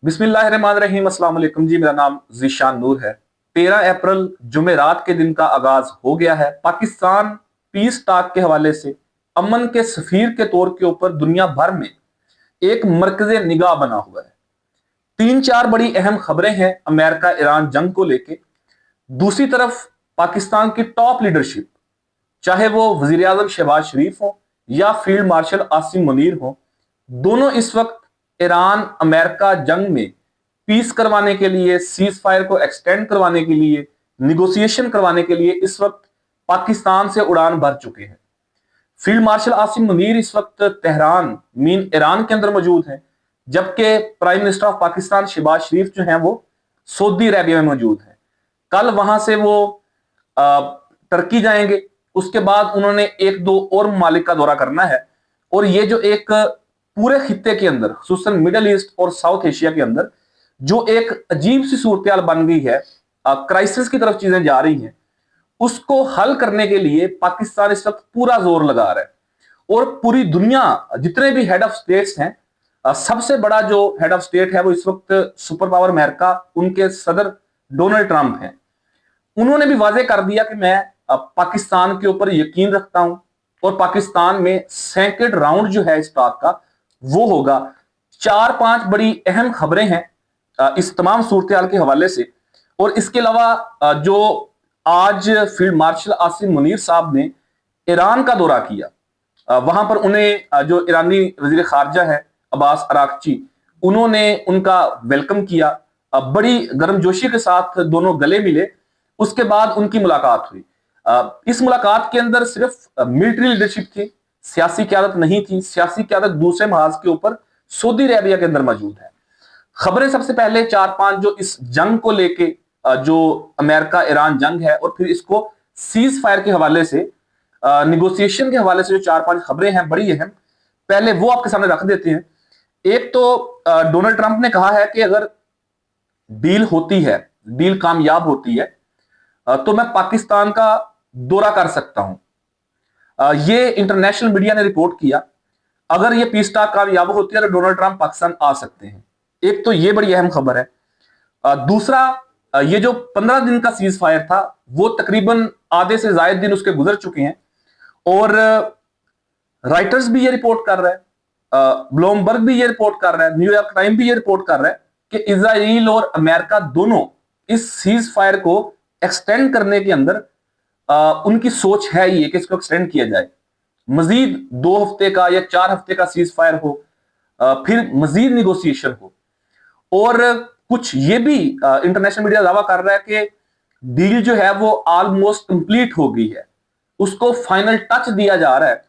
बिस्मिल्लाहिर्रहमानिर्रहीम। अस्सलाम वालेकुम जी, मेरा नाम ज़ीशान नूर है। 13 अप्रैल जुमेरात के दिन का आगाज हो गया है। पाकिस्तान पीस टाक के हवाले से अमन के सफीर के तौर के ऊपर दुनिया भर में एक मरकज़े निगाह बना हुआ है। 3-4 बड़ी अहम खबरें हैं अमेरिका ईरान जंग को लेके। दूसरी तरफ पाकिस्तान की टॉप लीडरशिप, चाहे वो वजीर आजम शहबाज शरीफ हो या फील्ड मार्शल आसिम मुनीर हो, दोनों इस वक्त ईरान अमेरिका जंग में पीस करवाने के लिए, सीज फायर को एक्सटेंड करवाने के लिए, निगोसिएशन करवाने के लिए इस वक्त पाकिस्तान से उड़ान भर चुके हैं। फील्ड मार्शल आसिम मुनीर इस वक्त तेहरान मीन ईरान के अंदर मौजूद हैं, जबकि prime minister of Pakistan Shahbaz Sharif जो हैं वो सऊदी अरेबिया में मौजूद हैं। कल वहां से वो टर्की जाएंगे, उसके बाद उन्होंने एक दो और ममालिक का दौरा करना है। और ये जो एक पूरे खित्ते के अंदर, खुसूसन मिडल ईस्ट और साउथ एशिया के अंदर जो एक अजीब सी सूरत बन गई है, क्राइसिस की तरफ चीजें जा रही हैं, उसको हल करने के लिए पाकिस्तान इस वक्त पूरा जोर लगा रहा है। और पूरी दुनिया, जितने भी हेड ऑफ स्टेट्स हैं, सबसे बड़ा जो हेड ऑफ स्टेट है वो इस वक्त सुपर पावर अमेरिका, उनके सदर डोनाल्ड ट्रंप हैं। उन्होंने भी वाजे कर दिया कि मैं पाकिस्तान के ऊपर यकीन रखता हूं और पाकिस्तान में सेकेंड राउंड जो है इस टाक का वो होगा। 4-5 बड़ी अहम खबरें हैं इस तमाम सूरत के हवाले से। और इसके अलावा जो आज फील्ड मार्शल आसिम मुनीर साहब ने ईरान का दौरा किया, वहां पर उन्हें जो ईरानी वजीर खारजा है अब्बास अरागची, उन्होंने उनका वेलकम किया। बड़ी गर्मजोशी के साथ दोनों गले मिले। उसके बाद उनकी मुलाकात हुई। इस मुलाकात के अंदर सिर्फ मिलिट्री लीडरशिप थी, सियासी क्यादत नहीं थी। सियासी क्यादत दूसरे महाज के ऊपर सऊदी अरेबिया के अंदर मौजूद है। खबरें सबसे पहले 4-5 जो इस जंग को लेके, जो अमेरिका ईरान जंग है और फिर इसको सीज फायर के हवाले से, निगोसिएशन के हवाले से जो 4-5 खबरें हैं बड़ी अहम, पहले वो आपके सामने रख देते हैं। एक तो डोनाल्ड ट्रंप ने कहा है कि अगर डील होती है, डील कामयाब होती है, तो मैं पाकिस्तान का दौरा कर सकता हूं। ये इंटरनेशनल मीडिया ने रिपोर्ट किया। अगर ये पीस टॉक कामयाब होती है तो डोनाल्ड ट्रंप पाकिस्तान आ सकते हैं। एक तो ये बड़ी अहम खबर है। दूसरा, ये जो 15 दिन का सीज फायर था वो तकरीबन आधे से ज्यादा दिन उसके गुजर चुके हैं। और राइटर्स भी ये रिपोर्ट कर रहा है, ब्लूमबर्ग भी ये रिपोर्ट कर रहा है, न्यूयॉर्क टाइम भी ये रिपोर्ट कर रहा है कि इजराइल और अमेरिका दोनों इस सीज फायर को एक्सटेंड करने के अंदर उनकी सोच है ये कि इसको एक्सटेंड किया जाए, मजीद 2 हफ्ते का या 4 हफ्ते का सीज फायर हो, फिर मजीद निगोसिएशन हो। और कुछ ये भी इंटरनेशनल मीडिया दावा कर रहा है कि डील जो है वो ऑलमोस्ट कंप्लीट हो गई है, उसको फाइनल टच दिया जा रहा है।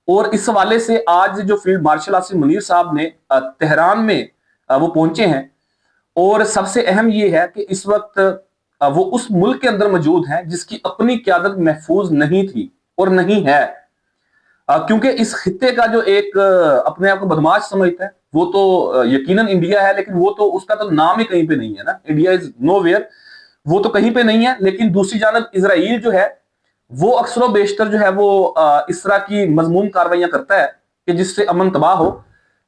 और इस हवाले से आज जो फील्ड मार्शल आसिम मुनीर साहब ने तेहरान में वो पहुंचे हैं। और सबसे अहम ये है कि इस वक्त वो उस मुल्क के अंदर मौजूद हैं जिसकी अपनी क्यादत महफूज नहीं थी और नहीं है। क्योंकि इस खित्ते का जो एक अपने आप को बदमाश समझता है वो तो यकीनन इंडिया है, लेकिन वो तो उसका तो नाम ही कहीं पे नहीं है ना। इंडिया इज नोवेयर, वो तो कहीं पे नहीं है। लेकिन दूसरी जानब इजराइल जो है वो अक्सर बेशतर जो है वो इस तरह की मजमूम कार्रवाइयां करता है कि जिससे अमन तबाह हो।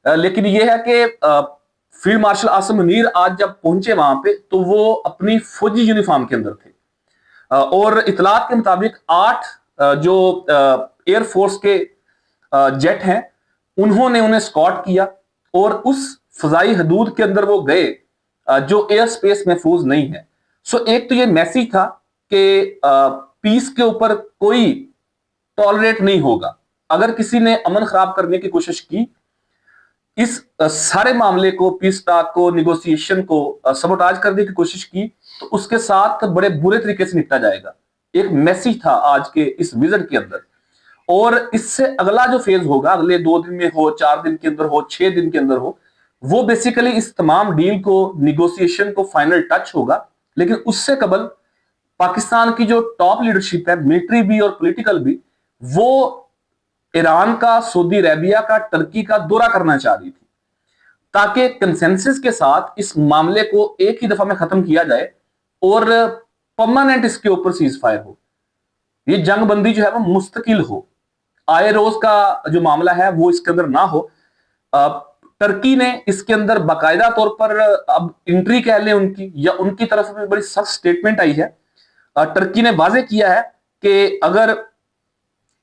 लेकिन ये है कि फील्ड मार्शल आसिम मुनीर आज जब पहुंचे वहां पे तो वो अपनी फौजी यूनिफॉर्म के अंदर थे। और इतलात के मुताबिक 8 जो एयरफोर्स के जेट हैं उन्होंने उन्हें स्कॉट किया और उस फजाई हदूद के अंदर वो गए जो एयर स्पेस महफूज नहीं है। सो एक तो ये मैसेज था कि पीस के ऊपर कोई टॉलरेट नहीं होगा। अगर किसी ने अमन खराब करने की कोशिश की, इस सारे मामले को, पीस टॉक को, निगोसिएशन को सबोटाज करने की कोशिश की, तो उसके साथ बड़े बुरे तरीके से निपटा जाएगा। एक मैसेज था आज के इस विजिट के अंदर। और इससे अगला जो फेज होगा, अगले 2 दिन में हो, 4 दिन के अंदर हो, 6 दिन के अंदर हो, वो बेसिकली इस तमाम डील को, निगोसिएशन को फाइनल टच होगा। लेकिन उससे कबल पाकिस्तान की जो टॉप लीडरशिप है, मिलिट्री भी और पॉलिटिकल भी, वो ईरान का, सऊदी अरेबिया का, टर्की का दौरा करना चाह रही थी ताकि कंसेंसस के साथ इस मामले को एक ही दफा में खत्म किया जाए और परमानेंट इसके ऊपर सीज फायर हो। ये जंग बंदी जो है वो मुस्तकिल हो, आए रोज का जो मामला है वो इसके अंदर ना हो। टर्की ने इसके अंदर बाकायदा तौर पर अब एंट्री कह लें उनकी, या उनकी तरफ से बड़ी सख्त स्टेटमेंट आई है। टर्की ने वाजे किया है कि अगर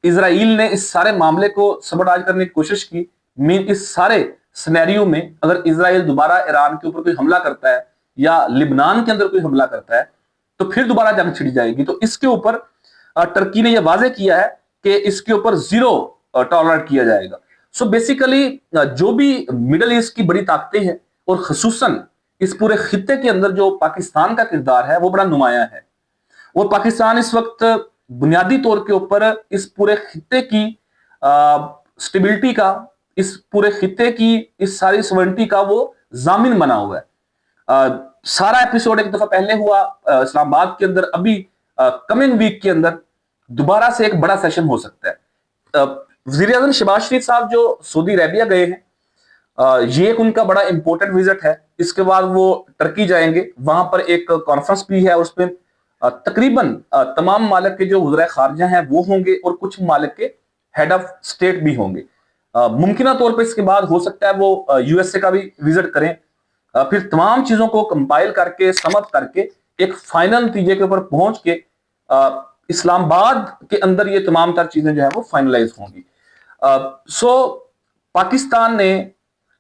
इजराइल ने इस सारे मामले को सबरदाज करने की कोशिश की, इस सारे सिनेरियो में अगर इजराइल दोबारा ईरान के ऊपर कोई हमला करता है या लिबनान के अंदर कोई हमला करता है तो फिर दोबारा जंग छिड़ जाएगी। तो इसके ऊपर टर्की ने यह वाजे किया है कि इसके ऊपर जीरो टॉलरेट किया जाएगा। सो बेसिकली जो भी मिडल ईस्ट की बड़ी ताकतें हैं और खसूसन इस पूरे खित्ते के अंदर जो पाकिस्तान का किरदार है वो बड़ा नुमायां है, और पाकिस्तान इस वक्त बुनियादी तौर के ऊपर इस पूरे खित्ते की स्टेबिलिटी का, इस पूरे खित्ते की इस सारी सॉवरेनिटी का वो जामिन बना हुआ है। सारा एपिसोड एक दफा पहले हुआ इस्लामाबाद के अंदर, अभी कमिंग वीक के अंदर दोबारा से एक बड़ा सेशन हो सकता है। वज़ीर आज़म शहबाज शरीफ साहब जो सऊदी अरेबिया गए हैं, ये एक उनका बड़ा इंपॉर्टेंट विजिट है। इसके बाद वो टर्की जाएंगे, वहां पर एक कॉन्फ्रेंस भी है, उसमें तकरीबन तमाम मालिक के जो वज़ीर खारजा हैं वो होंगे और कुछ मालिक के हेड ऑफ स्टेट भी होंगे। मुमकिन तौर पर इसके बाद हो सकता है वो यूएसए का भी विजिट करें, फिर तमाम चीजों को कंपाइल करके समझ करके एक फाइनल नतीजे के ऊपर पहुंच के इस्लामाबाद के अंदर ये तमाम तर चीजें जो है वो फाइनलाइज होंगी। सो पाकिस्तान ने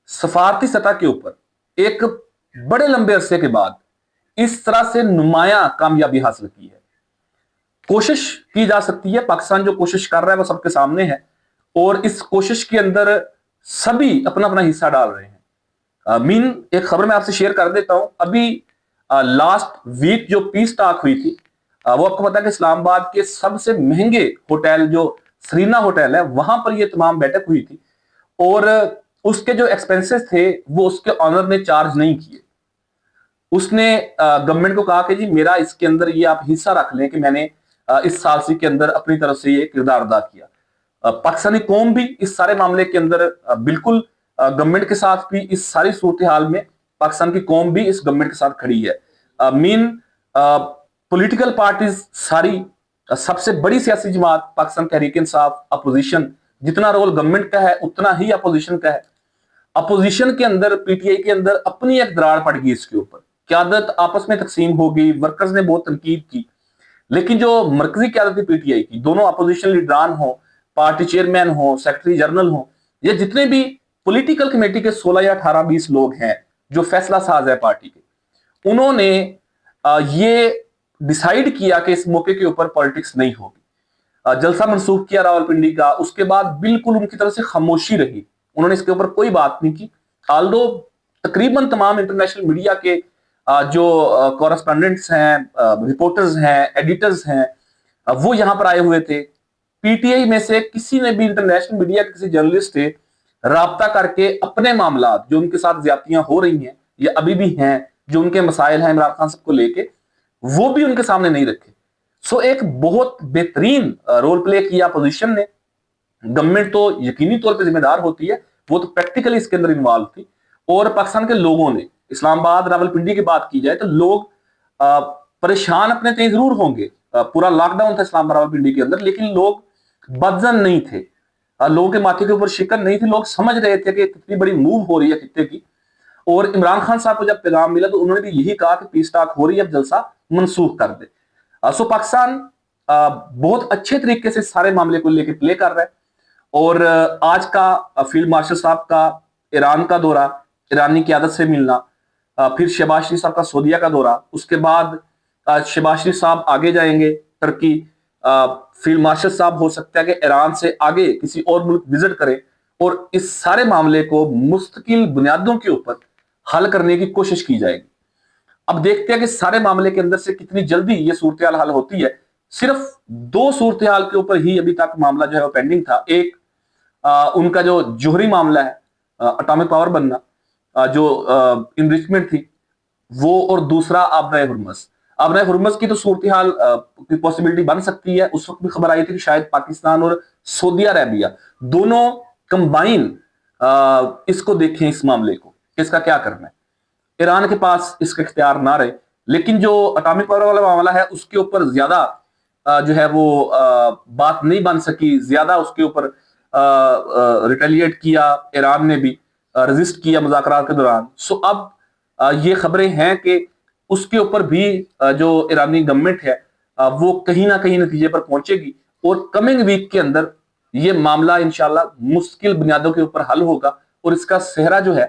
सफारती सतह के ऊपर एक बड़े लंबे अरसे के बाद इस तरह से नुमाया कामयाबी हासिल की है। कोशिश की जा सकती है, पाकिस्तान जो कोशिश कर रहा है वो सबके सामने है, और इस कोशिश के अंदर सभी अपना अपना हिस्सा डाल रहे हैं। एक खबर मैं आपसे शेयर कर देता हूं। अभी लास्ट वीक जो पीस टॉक हुई थी, वो आपको पता है कि इस्लामाबाद के सबसे महंगे होटल जो सरीना होटल है वहां पर ये तमाम बैठक हुई थी, और उसके जो एक्सपेंसेस थे वो उसके ऑनर ने चार्ज नहीं किए। उसने गवर्नमेंट को कहा कि जी मेरा इसके अंदर ये आप हिस्सा रख लें कि मैंने इस सालसी के अंदर अपनी तरफ से ये किरदार अदा किया। पाकिस्तानी कौम भी इस सारे मामले के अंदर बिल्कुल गवर्नमेंट के साथ भी, इस सारी सूरत हाल में पाकिस्तान की कौम भी इस गवर्नमेंट के साथ खड़ी है। पॉलिटिकल पार्टीज सारी, सबसे बड़ी सियासी जमात पाकिस्तान तहरीक इंसाफ, अपोजिशन, जितना रोल गवर्नमेंट का है उतना ही अपोजिशन का है। अपोजिशन के अंदर, पीटीआई के अंदर अपनी एक दरार पड़ गई, इसके ऊपर क्यादत आपस में तकसीम हो गई, वर्कर्स ने बहुत तनकीद की, लेकिन जो मरकजी क्यादत थी पीटीआई की, दोनों अपोजिशन लीडरान हो, पार्टी चेयरमैन हो, सेक्रेटरी जनरल हो, ये जितने भी पॉलिटिकल कमेटी के 16 या 18-20 लोग हैं जो फैसला साज है पार्टी के, उन्होंने ये डिसाइड किया कि इस मौके के ऊपर पॉलिटिक्स नहीं होगी। जलसा मंसूख किया रावलपिंडी का, उसके बाद बिल्कुल उनकी तरफ से खामोशी रही, उन्होंने इसके ऊपर कोई बात नहीं की। आल्दो तकरीबन तमाम इंटरनेशनल मीडिया के जो कॉरेस्पॉन्डेंट्स हैं, रिपोर्टर्स हैं, एडिटर्स हैं, वो यहां पर आए हुए थे। पीटीआई में से किसी ने भी, इंटरनेशनल मीडिया के किसी जर्नलिस्ट ने राब्ता करके अपने मामला जो उनके साथ ज्यादतियां हो रही हैं या अभी भी हैं, जो उनके मसाइल हैं इमरान खान साहब को लेके, वो भी उनके सामने नहीं रखे। सो एक बहुत बेहतरीन रोल प्ले किया अपोजिशन ने। गवर्नमेंट तो यकीनी तौर पे जिम्मेदार होती है, वो तो प्रैक्टिकली इसके अंदर इन्वॉल्व थी, और पाकिस्तान के लोगों ने, इस्लामाबाद रावलपिंडी की बात की जाए तो लोग परेशान अपने तय जरूर होंगे। पूरा लॉकडाउन था इस्लामाबाद रावलपिंडी के अंदर, लेकिन लोग बदजन नहीं थे, लोगों के माथे के ऊपर शिकन नहीं थी। लोग समझ रहे थे कि कितनी बड़ी मूव हो रही है खित्ते की, और इमरान खान साहब को जब पैगाम मिला तो उन्होंने भी यही कहा कि पीस टॉक हो रही है, अब जलसा मनसूख कर दे। सो पाकिस्तान बहुत अच्छे तरीके से सारे मामले को लेकर प्ले कर रहा है। और आज का फील्ड मार्शल साहब का ईरान का दौरा, ईरानी क़यादत से मिलना, फिर शहबाज शरीफ साहब का सऊदीया का दौरा, उसके बाद शहबाज शरीफ साहब आगे जाएंगे टर्की, फील्ड मार्शल साहब हो सकता है कि ईरान से आगे किसी और मुल्क विजिट करें और इस सारे मामले को मुस्तकिल बुनियादों के ऊपर हल करने की कोशिश की जाएगी। अब देखते हैं कि सारे मामले के अंदर से कितनी जल्दी ये सूरत हल होती है। सिर्फ 2 सूरत हाल के ऊपर ही अभी तक मामला जो है वो पेंडिंग था। एक उनका जो जोहरी मामला है, एटॉमिक पावर बनना, जो इनरिचमेंट थी वो, और दूसरा आबनाए हुर्मुज़। आबनाए हुर्मुज़ की तो सूरत हाल की पॉसिबिलिटी बन सकती है। उस वक्त भी खबर आई थी कि शायद पाकिस्तान और सऊदी अरेबिया दोनों कंबाइन इसको देखें, इस मामले को, इसका क्या करना है। ईरान के पास इसका इख्तियार ना रहे, लेकिन जो एटॉमिक पावर वाला मामला है उसके ऊपर ज्यादा जो है वो बात नहीं बन सकी, ज्यादा उसके ऊपर रिटेलिएट किया ईरान ने भी। رجسٹ کیا مذاکرات کے دوران. سو اب یہ خبریں ہیں کہ اس کے اوپر بھی جو ایرانی گورنمنٹ ہے وہ کہیں نہ کہیں نتیجے پر پہنچے گی اور کمنگ ویک کے اندر یہ معاملہ انشاءاللہ مستقل بنیادوں کے اوپر حل ہوگا اور اس کا صحرا جو ہے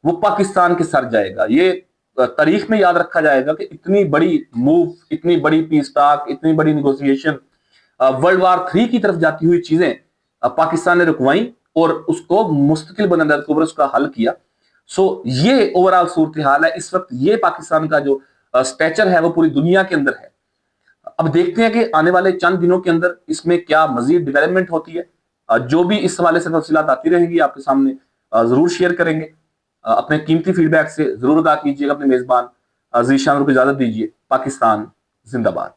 وہ پاکستان کے سر جائے گا. یہ تاریخ میں یاد رکھا جائے گا کہ اتنی بڑی موو، اتنی بڑی پیس ٹاک، اتنی بڑی نیگوسیشن، ورلڈ وار 3 کی طرف جاتی ہوئی چیزیں پاکستان نے رکوائیں اور اس کو مستقل بنیادوں کے اوپر اس کا حل کیا. سو یہ اوورآل صورتحال ہے اس وقت. یہ پاکستان کا جو سٹیچر ہے وہ پوری دنیا کے اندر ہے. اب دیکھتے ہیں کہ آنے والے چند دنوں کے اندر اس میں کیا مزید ڈیولپمنٹ ہوتی ہے. جو بھی اس حوالے سے تفصیلات آتی رہیں گی آپ کے سامنے ضرور شیئر کریں گے. اپنے قیمتی فیڈ بیک سے ضرور ادا کیجیے گا. اپنے میزبان عزیز شاہ نور کو اجازت دیجیے. پاکستان زندہ باد.